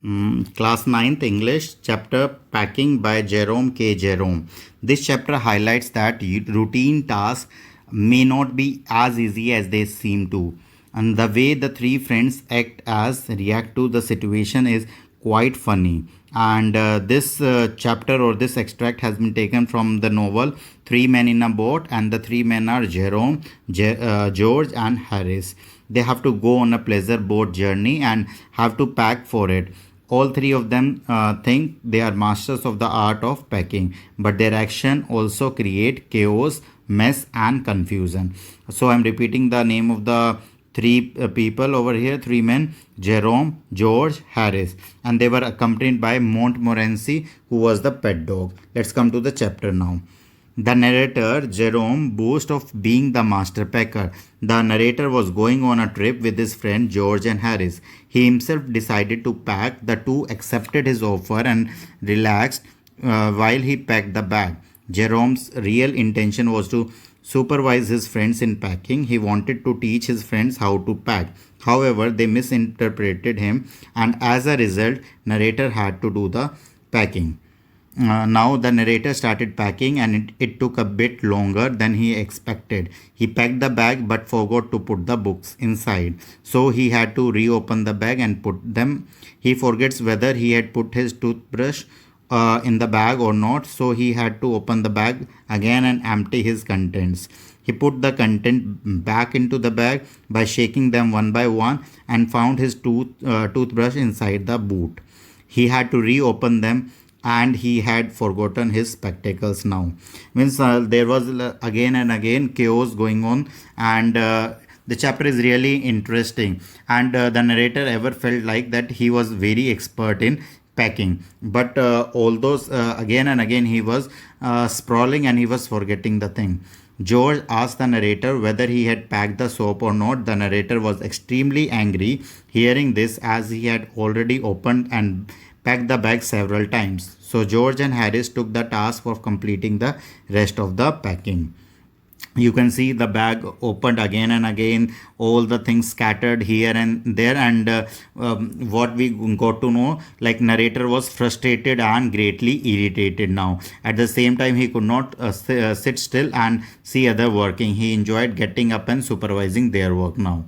Class ninth English, chapter Packing by Jerome K. Jerome. This chapter highlights that routine tasks may not be as easy as they seem to, and the way the three friends react to the situation is quite funny. And this chapter or this extract has been taken from the novel Three Men in a Boat, and the three men are Jerome, George, and Harris. They have to go on a pleasure boat journey and have to pack for it. All three of them think they are masters of the art of packing, but their action also create chaos, mess, and confusion. So I'm repeating the name of the three people over here, three men: Jerome, George, Harris, and they were accompanied by Montmorency, who was the pet dog. Let's come to the chapter now. The narrator, Jerome, boasts of being the master packer. The narrator was going on a trip with his friend George and Harris. He himself decided to pack. The two accepted his offer and relaxed while he packed the bag. Jerome's real intention was to supervise his friends in packing. He wanted to teach his friends how to pack. However, they misinterpreted him, and as a result, narrator had to do the packing. Now the narrator started packing, and it took a bit longer than he expected. He packed the bag but forgot to put the books inside. So he had to reopen the bag and put them. He forgets whether he had put his toothbrush in the bag or not. So he had to open the bag again and empty his contents. He put the content back into the bag by shaking them one by one and found his toothbrush inside the boot. He had to reopen them, and he had forgotten his spectacles now. Means there was again and again chaos going on, and the chapter is really interesting, and the narrator ever felt like that he was very expert in packing, but all those again and again he was sprawling and he was forgetting the thing. George asked the narrator whether he had packed the soap or not. The narrator was extremely angry hearing this, as he had already opened and packed the bag several times. So George and Harris took the task of completing the rest of the packing. You can see the bag opened again and again, all the things scattered here and there, and what we got to know, like, narrator was frustrated and greatly irritated now. At the same time, he could not sit still and see other working. He enjoyed getting up and supervising their work now.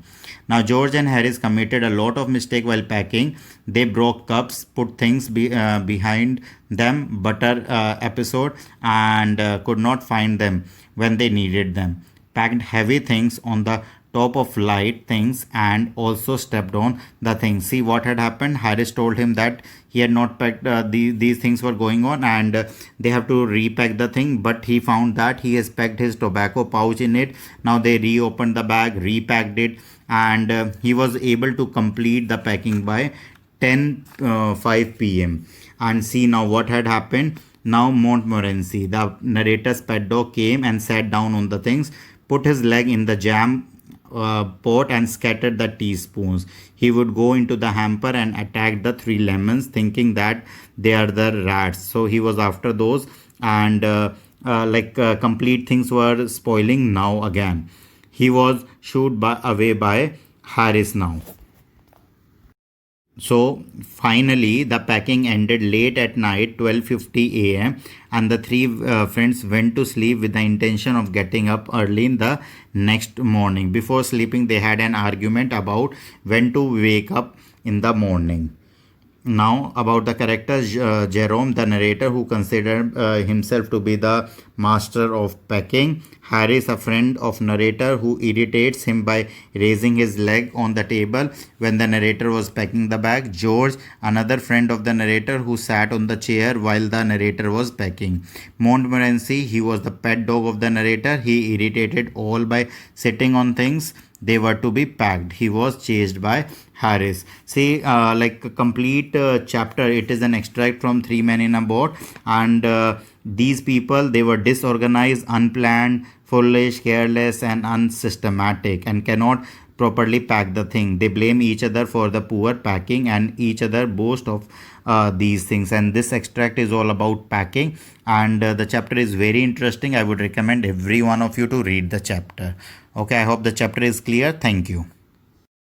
Now George and Harris committed a lot of mistake while packing. They broke cups, put things behind them, butter episode, and could not find them when they needed them. Packed heavy things on the top of light things, and also stepped on the things. See what had happened? Harris told him that he had not packed, these things were going on, and they have to repack the thing, but he found that he has packed his tobacco pouch in it. Now they reopened the bag, repacked it, and he was able to complete the packing by 10:05 p.m. And see now what had happened. Now Montmorency, the narrator's pet dog, came and sat down on the things, put his leg in the jam pot, and scattered the teaspoons. He would go into the hamper and attack the three lemons, thinking that they are the rats. So he was after those, and complete things were spoiling now again. He was shooed away by Harris now. So finally, the packing ended late at night, 12:50 a.m., and the three friends went to sleep with the intention of getting up early in the next morning. Before sleeping, they had an argument about when to wake up in the morning. Now about the character Jerome, the narrator, who considered himself to be the master of packing. Harris, a friend of narrator, who irritates him by raising his leg on the table when the narrator was packing the bag. George, another friend of the narrator, who sat on the chair while the narrator was packing. Montmorency, he was the pet dog of the narrator. He irritated all by sitting on things they were to be packed. He was chased by Harris. See, like a complete chapter, it is an extract from Three Men in a Boat, and these people, they were disorganized, unplanned, foolish, careless, and unsystematic, and cannot properly pack the thing. They blame each other for the poor packing, and each other boast of these things. And this extract is all about packing, and the chapter is very interesting. I would recommend every one of you to read the chapter. Okay, I hope the chapter is clear. Thank you.